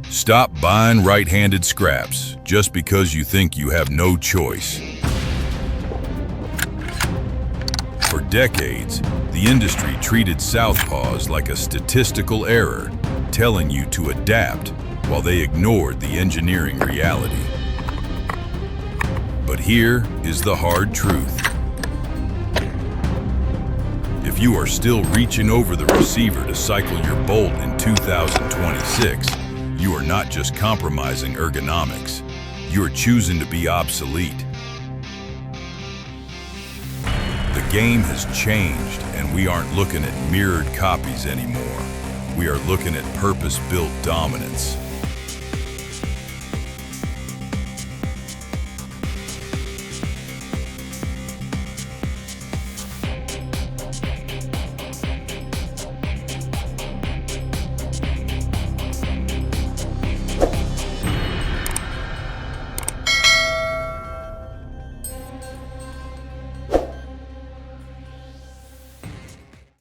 Stop buying right-handed scraps just because you think you have no choice. For decades, the industry treated Southpaws like a statistical error, telling you to adapt while they ignored the engineering reality. But here is the hard truth. If you are still reaching over the receiver to cycle your bolt in 2026, you are not just compromising ergonomics, you are choosing to be obsolete. The game has changed, and we aren't looking at mirrored copies anymore. We are looking at purpose-built dominance.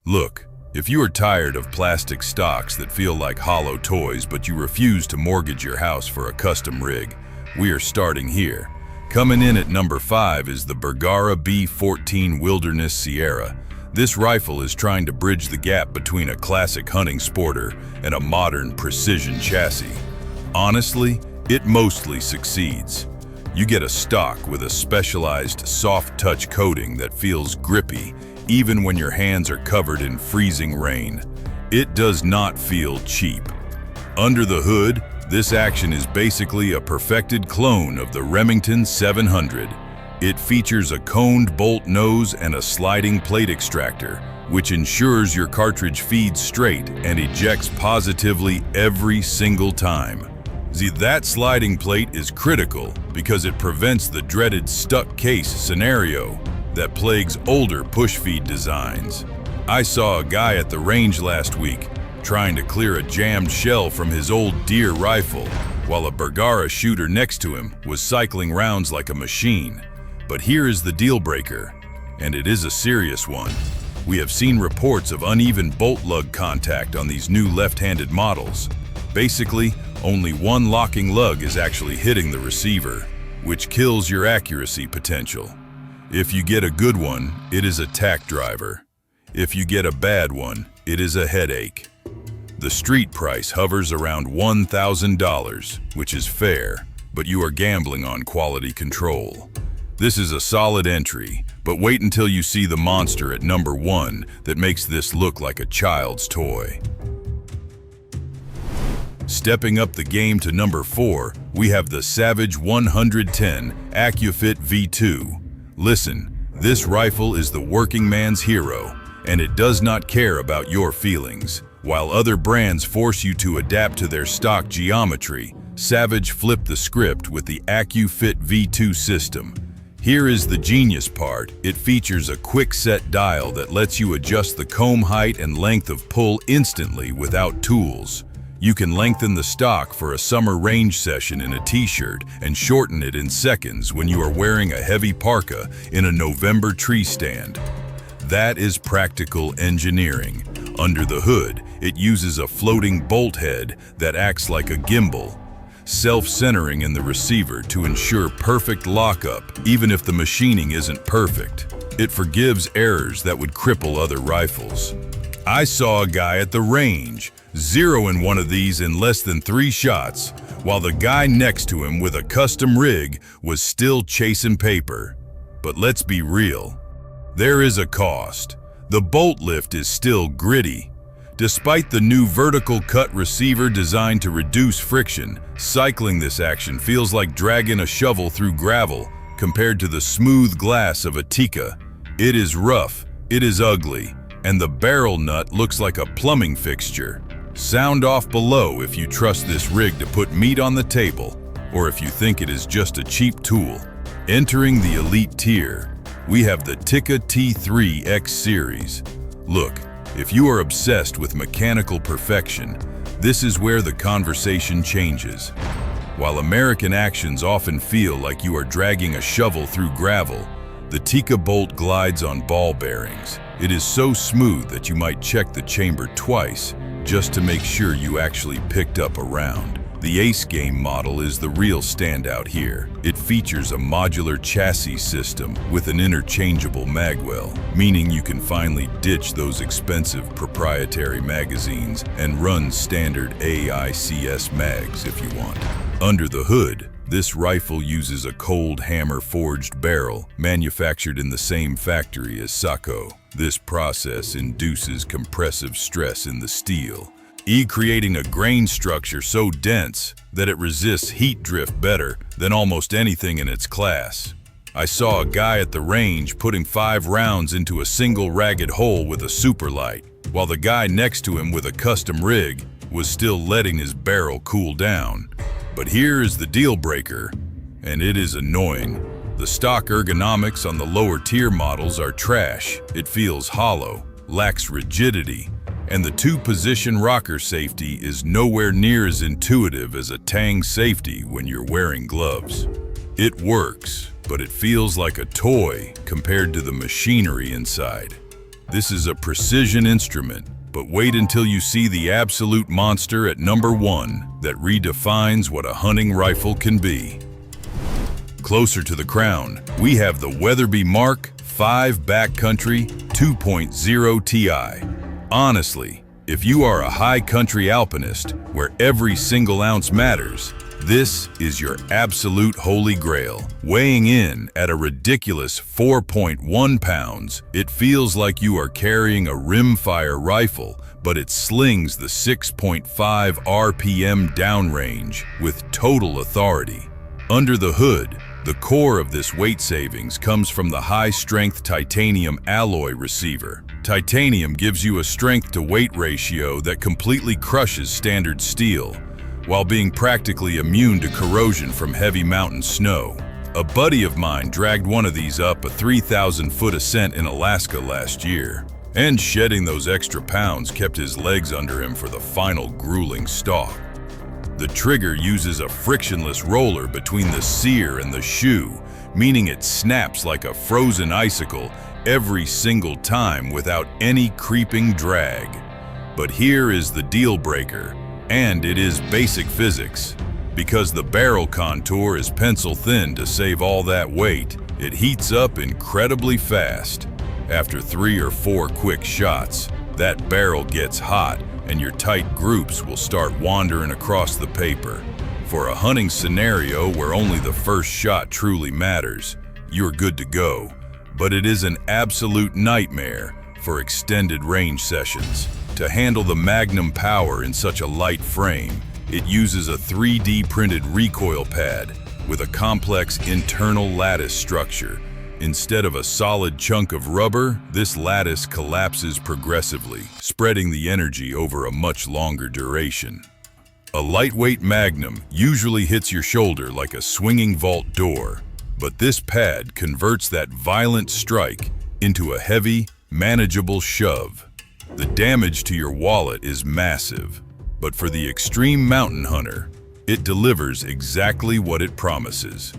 Look, if you are tired of plastic stocks that feel like hollow toys but you refuse to mortgage your house for a custom rig, we are starting here. Coming in at number 5 is the Bergara B14 Wilderness Sierra. This rifle is trying to bridge the gap between a classic hunting sporter and a modern precision chassis. Honestly, it mostly succeeds. You get a stock with a specialized soft touch coating that feels grippy even when your hands are covered in freezing rain. It does not feel cheap. Under the hood, this action is basically a perfected clone of the Remington 700. It features a coned bolt nose and a sliding plate extractor, which ensures your cartridge feeds straight and ejects positively every single time. That sliding plate is critical because it prevents the dreaded stuck case scenario that plagues older push-feed designs. I saw a guy at the range last week trying to clear a jammed shell from his old deer rifle while a Bergara shooter next to him was cycling rounds like a machine. But here is the deal breaker, and it is a serious one. We have seen reports of uneven bolt lug contact on these new left-handed models. Basically, only one locking lug is actually hitting the receiver, which kills your accuracy potential. If you get a good one, it is a tack driver. If you get a bad one, it is a headache. The street price hovers around $1,000, which is fair, but you are gambling on quality control. This is a solid entry, but wait until you see the monster at number 1 that makes this look like a child's toy. Stepping up the game to number 4, we have the Savage AccuFit V2. Listen, this rifle is the working man's hero, and it does not care about your feelings. While other brands force you to adapt to their stock geometry, Savage flipped the script with the AccuFit V2 system. Here is the genius part. It features a quick-set dial that lets you adjust the comb height and length of pull instantly without tools. You can lengthen the stock for a summer range session in a t-shirt and shorten it in seconds when you are wearing a heavy parka in a November tree stand. That is practical engineering. Under the hood, it uses a floating bolt head that acts like a gimbal, self-centering in the receiver to ensure perfect lockup even if the machining isn't perfect. It forgives errors that would cripple other rifles. I saw a guy at the range zeroing one of these in less than 3 shots, while the guy next to him with a custom rig was still chasing paper. But let's be real, there is a cost. The bolt lift is still gritty. Despite the new vertical cut receiver designed to reduce friction, cycling this action feels like dragging a shovel through gravel compared to the smooth glass of a Tikka. It is rough, it is ugly, and the barrel nut looks like a plumbing fixture. Sound off below if you trust this rig to put meat on the table, or if you think it is just a cheap tool. Entering the elite tier, we have the Tikka T3 X Series. Look, if you are obsessed with mechanical perfection, this is where the conversation changes. While American actions often feel like you are dragging a shovel through gravel, the Tikka bolt glides on ball bearings. It is so smooth that you might check the chamber twice just to make sure you actually picked up a round. The Ace Game model is the real standout here. It features a modular chassis system with an interchangeable magwell, meaning you can finally ditch those expensive proprietary magazines and run standard AICS mags if you want. Under the hood, this rifle uses a cold hammer forged barrel manufactured in the same factory as Sako. This process induces compressive stress in the steel, creating a grain structure so dense that it resists heat drift better than almost anything in its class. I saw a guy at the range putting 5 rounds into a single ragged hole with a Superlite, while the guy next to him with a custom rig was still letting his barrel cool down. But here is the deal breaker, and it is annoying. The stock ergonomics on the lower tier models are trash. It feels hollow, lacks rigidity, and the 2-position rocker safety is nowhere near as intuitive as a Tang safety when you're wearing gloves. It works, but it feels like a toy compared to the machinery inside. This is a precision instrument, but wait until you see the absolute monster at number 1 that redefines what a hunting rifle can be. Closer to the crown, we have the Weatherby Mark V Backcountry 2.0 Ti. Honestly, if you are a high country alpinist where every single ounce matters, this is your absolute holy grail. Weighing in at a ridiculous 4.1 pounds, it feels like you are carrying a rimfire rifle, but it slings the 6.5 RPM downrange with total authority. Under the hood, the core of this weight savings comes from the high-strength titanium alloy receiver. Titanium gives you a strength-to-weight ratio that completely crushes standard steel, while being practically immune to corrosion from heavy mountain snow. A buddy of mine dragged one of these up a 3,000-foot ascent in Alaska last year, and shedding those extra pounds kept his legs under him for the final grueling stalk. The trigger uses a frictionless roller between the sear and the shoe, meaning it snaps like a frozen icicle every single time without any creeping drag. But here is the deal breaker, and it is basic physics. Because the barrel contour is pencil thin to save all that weight, it heats up incredibly fast. After 3 or 4 quick shots, that barrel gets hot and your tight groups will start wandering across the paper. For a hunting scenario where only the first shot truly matters, you're good to go. But it is an absolute nightmare for extended range sessions. To handle the magnum power in such a light frame, it uses a 3D printed recoil pad with a complex internal lattice structure. Instead of a solid chunk of rubber, this lattice collapses progressively, spreading the energy over a much longer duration. A lightweight Magnum usually hits your shoulder like a swinging vault door, but this pad converts that violent strike into a heavy, manageable shove. The damage to your wallet is massive, but for the extreme mountain hunter, it delivers exactly what it promises.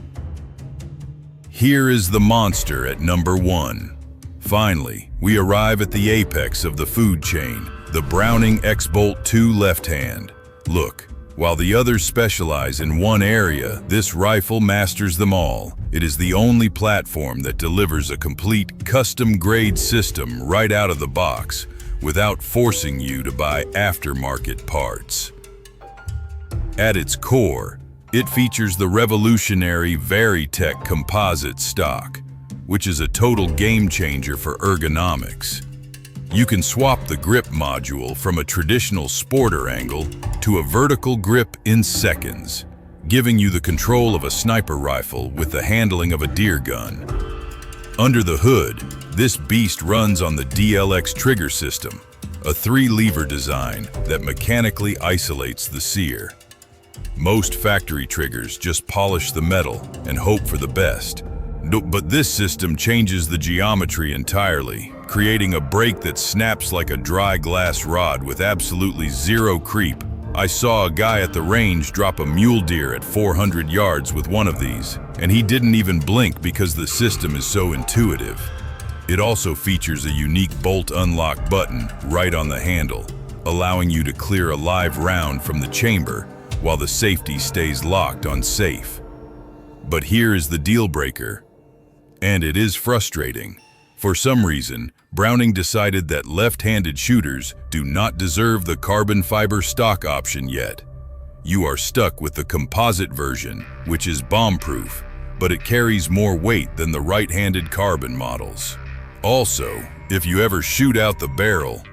Here is the monster at number 1. Finally, we arrive at the apex of the food chain, the Browning X-Bolt 2 left hand. Look, while the others specialize in one area, this rifle masters them all. It is the only platform that delivers a complete custom-grade system right out of the box, without forcing you to buy aftermarket parts. At its core, it features the revolutionary VariTech composite stock, which is a total game changer for ergonomics. You can swap the grip module from a traditional sporter angle to a vertical grip in seconds, giving you the control of a sniper rifle with the handling of a deer gun. Under the hood, this beast runs on the DLX trigger system, a 3-lever design that mechanically isolates the sear. Most factory triggers just polish the metal and hope for the best. But this system changes the geometry entirely, creating a break that snaps like a dry glass rod with absolutely zero creep. I saw a guy at the range drop a mule deer at 400 yards with one of these, and he didn't even blink because the system is so intuitive. It also features a unique bolt unlock button right on the handle, allowing you to clear a live round from the chamber while the safety stays locked on safe. But here is the deal breaker, and it is frustrating. For some reason, Browning decided that left-handed shooters do not deserve the carbon fiber stock option yet. You are stuck with the composite version, which is bomb-proof, but it carries more weight than the right-handed carbon models. Also, if you ever shoot out the barrel,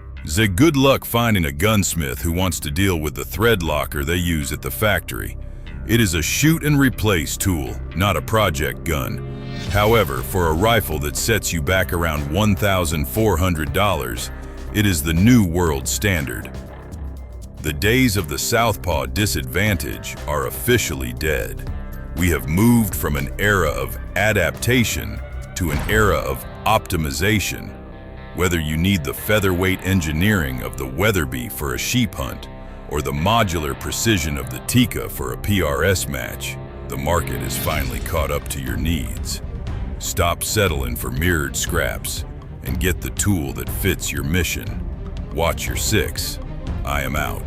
good luck finding a gunsmith who wants to deal with the thread locker they use at the factory. It is a shoot and replace tool, not a project gun. However, for a rifle that sets you back around $1,400, it is the new world standard. The days of the Southpaw disadvantage are officially dead. We have moved from an era of adaptation to an era of optimization. Whether you need the featherweight engineering of the Weatherby for a sheep hunt or the modular precision of the Tikka for a PRS match, the market has finally caught up to your needs. Stop settling for mirrored scraps and get the tool that fits your mission. Watch your six. I am out.